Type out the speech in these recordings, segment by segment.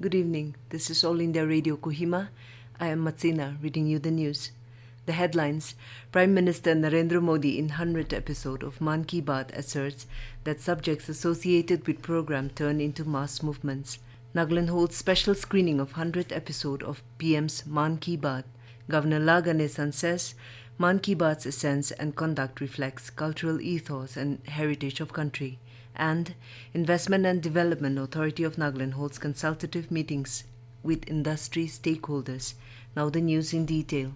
Good evening. This is All India Radio Kohima. I am Matsina reading you the news. The headlines: Prime Minister Narendra Modi in 100th episode of Mann Ki Baat asserts that subjects associated with program turn into mass movements. Nagaland holds special screening of 100th episode of PM's Mann Ki Baat. Governor Ganesan says Mann Ki Baat's essence and conduct reflects cultural ethos and heritage of country. And Investment and Development Authority of Nagaland holds consultative meetings with industry stakeholders. Now the news in detail.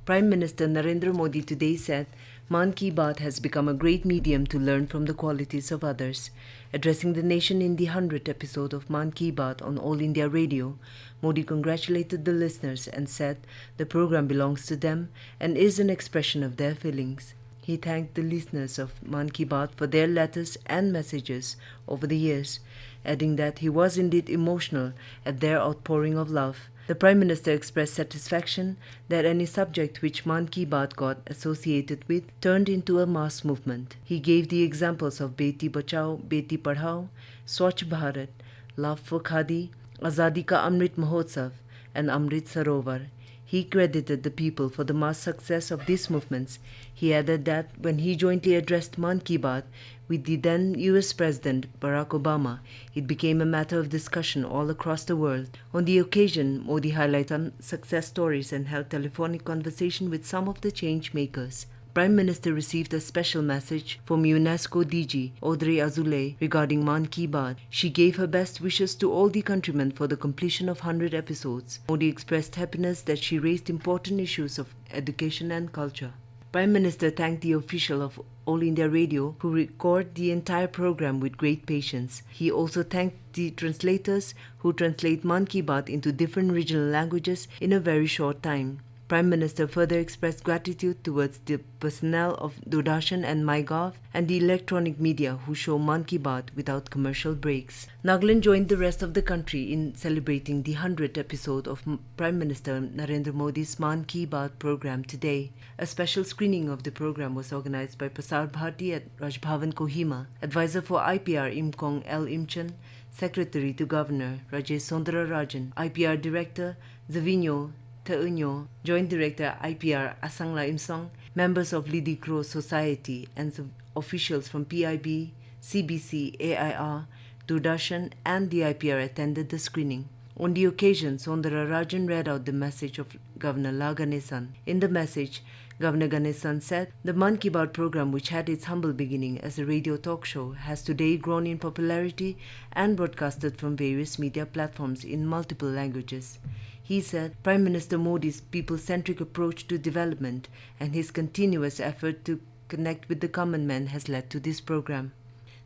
Prime Minister Narendra Modi today said Mann Ki Baat has become a great medium to learn from the qualities of others. Addressing the nation in the 100th episode of Mann Ki Baat on All India Radio, Modi congratulated the listeners and said the program belongs to them and is an expression of their feelings. He thanked the listeners of Mann Ki Baat for their letters and messages over the years, adding that he was indeed emotional at their outpouring of love. The Prime Minister expressed satisfaction that any subject which Mann Ki Baat got associated with turned into a mass movement. He gave the examples of Beti Bachao, Beti Padhao, Swachh Bharat, Love for Khadi, Azadi Ka Amrit Mahotsav, and Amrit Sarovar. He credited the people for the mass success of these movements. He added that when he jointly addressed Mann Ki Baat with the then US President Barack Obama, it became a matter of discussion all across the world. On the occasion, Modi highlighted some success stories and held telephonic conversation with some of the change makers. Prime Minister received a special message from UNESCO DG Audrey Azoulay regarding Mann Ki Baat. She gave her best wishes to all the countrymen for the completion of 100 episodes. Modi expressed happiness that she raised important issues of education and culture. Prime Minister thanked the official of All India Radio who record the entire program with great patience. He also thanked the translators who translate Mann Ki Baat into different regional languages in a very short time. Prime Minister further expressed gratitude towards the personnel of Doordarshan and MyGov and the electronic media who show Mann Ki Baat without commercial breaks. Nagaland joined the rest of the country in celebrating the 100th episode of Prime Minister Narendra Modi's Mann Ki Baat program today. A special screening of the program was organized by Prasar Bharati at Raj Bhavan Kohima. Advisor for IPR Imkong L. Imchan, Secretary to Governor Rajesh Sundararajan, IPR Director Zavinyo Teunyo, Joint Director IPR Asangla Imsong, members of Lidi Crow Society and officials from PIB, CBC, AIR, Doordarshan and the IPR attended the screening. On the occasion, Sundararajan read out the message of Governor Ganesan. In the message, Governor Ganesan said, the Mann Ki Baat program, which had its humble beginning as a radio talk show, has today grown in popularity and broadcasted from various media platforms in multiple languages. He said Prime Minister Modi's people-centric approach to development and his continuous effort to connect with the common man has led to this program.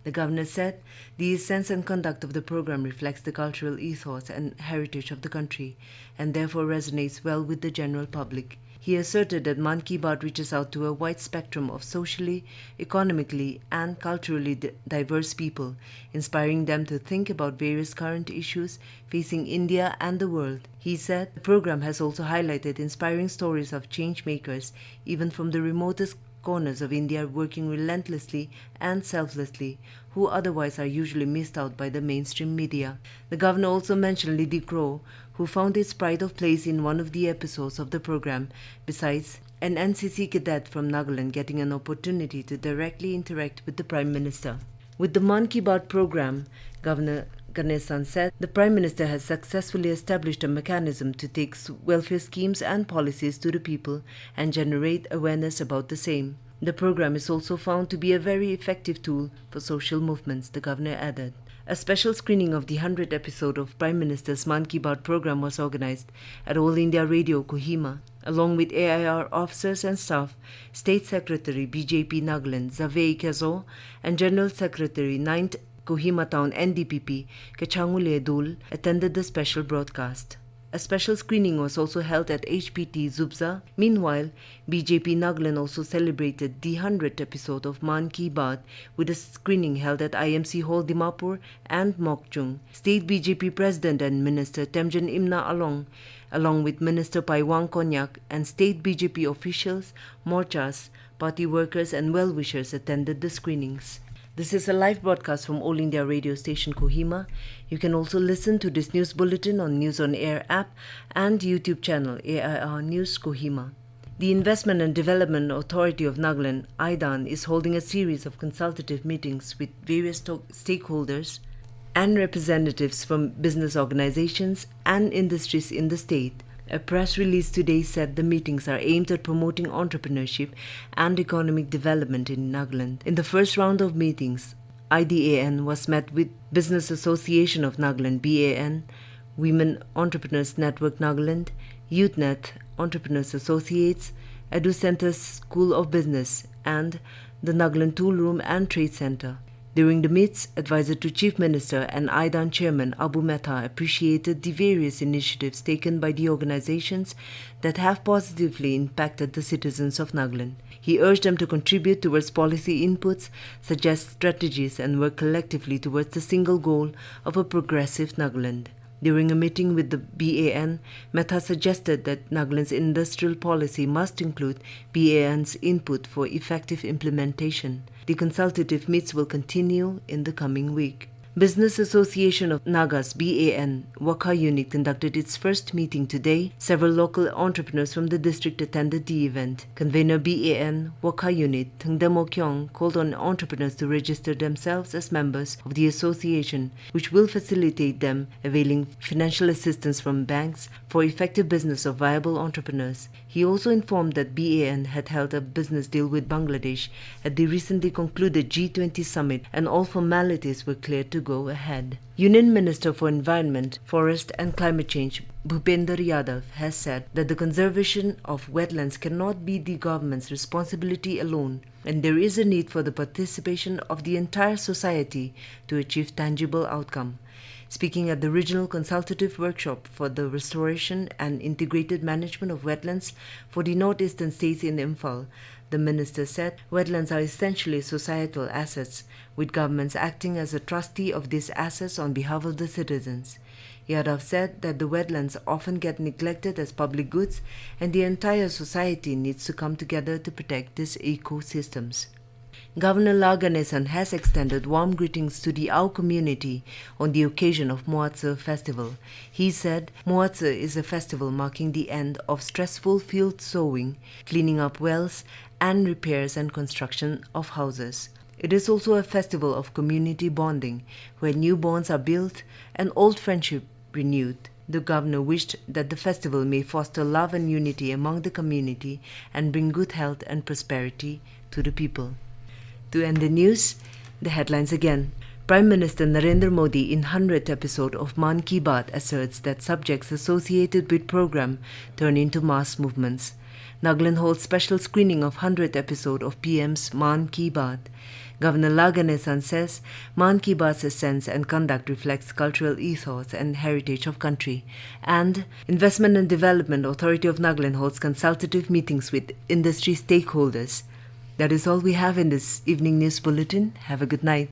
The governor said the essence and conduct of the program reflects the cultural ethos and heritage of the country and therefore resonates well with the general public. He asserted that Mann Ki Baat reaches out to a wide spectrum of socially, economically and culturally diverse people, inspiring them to think about various current issues facing India and the world. He said the program has also highlighted inspiring stories of change makers, even from the remotest corners of India, working relentlessly and selflessly, who otherwise are usually missed out by the mainstream media. The governor also mentioned Lidi Crow, who found its pride of place in one of the episodes of the program, besides an NCC cadet from Nagaland getting an opportunity to directly interact with the Prime Minister. With the Mann Ki Baat program, Governor Ganesan said the Prime Minister has successfully established a mechanism to take welfare schemes and policies to the people and generate awareness about the same. The program is also found to be a very effective tool for social movements, the governor added. A special screening of the 100th episode of Prime Minister's Mann Ki Baat program was organized at All India Radio Kohima, along with AIR officers and staff. State Secretary BJP Nagaland Zavei Kezo and General Secretary 9th Kohima Town NDPP Kachangule Dul attended the special broadcast. A special screening was also held at HPT Zubza. Meanwhile, BJP Nagaland also celebrated the 100th episode of Mann Ki Baat with a screening held at IMC Hall Dimapur and Mokchung. State BJP President and Minister Temjan Imna along with Minister Paiwang Konyak and state BJP officials, morchas, party workers and well-wishers attended the screenings. This is a live broadcast from All India radio station Kohima. You can also listen to this news bulletin on News on Air app and YouTube channel AIR News Kohima. The Investment and Development Authority of Nagaland, IDAN, is holding a series of consultative meetings with various stakeholders and representatives from business organizations and industries in the state. A press release today said the meetings are aimed at promoting entrepreneurship and economic development in Nagaland. In the first round of meetings, IDAN was met with Business Association of Nagaland (BAN), Women Entrepreneurs Network Nagaland, YouthNet Entrepreneurs Associates, Edu Centre School of Business, and the Nagaland Tool Room and Trade Centre. During the meets, Advisor to Chief Minister and IDAN Chairman Abu Mehta appreciated the various initiatives taken by the organizations that have positively impacted the citizens of Nagaland. He urged them to contribute towards policy inputs, suggest strategies, and work collectively towards the single goal of a progressive Nagaland. During a meeting with the BAN, Mehta suggested that Nagaland's industrial policy must include BAN's input for effective implementation. The consultative meets will continue in the coming week. Business Association of Nagas BAN Wakha unit conducted its first meeting today. Several local entrepreneurs from the district attended the event. Convener BAN Wakha unit Thangdamo Kyong called on entrepreneurs to register themselves as members of the association, which will facilitate them availing financial assistance from banks for effective business of viable entrepreneurs. He also informed that BAN had held a business deal with Bangladesh at the recently concluded G20 summit, and all formalities were cleared to go ahead. Union Minister for Environment, Forest and Climate Change Bhupender Yadav has said that the conservation of wetlands cannot be the government's responsibility alone, and there is a need for the participation of the entire society to achieve tangible outcome. Speaking at the regional consultative workshop for the restoration and integrated management of wetlands for the northeastern states in Imphal, the minister said wetlands are essentially societal assets, with governments acting as a trustee of these assets on behalf of the citizens. Yadav said that the wetlands often get neglected as public goods, and the entire society needs to come together to protect these ecosystems. Governor Ganesan has extended warm greetings to the Ao community on the occasion of Moatse festival. He said Moatse is a festival marking the end of stressful field sowing, cleaning up wells, and repairs and construction of houses. It is also a festival of community bonding, where new bonds are built and old friendship renewed. The governor wished that the festival may foster love and unity among the community and bring good health and prosperity to the people. To end the news, the headlines again. Prime Minister Narendra Modi in 100th episode of Mann Ki Baat asserts that subjects associated with program turn into mass movements. Nagaland holds special screening of 100th episode of PM's Mann Ki Baat. Governor Ganesan says Mann Ki Baat's essence and conduct reflects cultural ethos and heritage of country. And Investment and Development Authority of Nagaland holds consultative meetings with industry stakeholders. That is all we have in this evening news bulletin. Have a good night.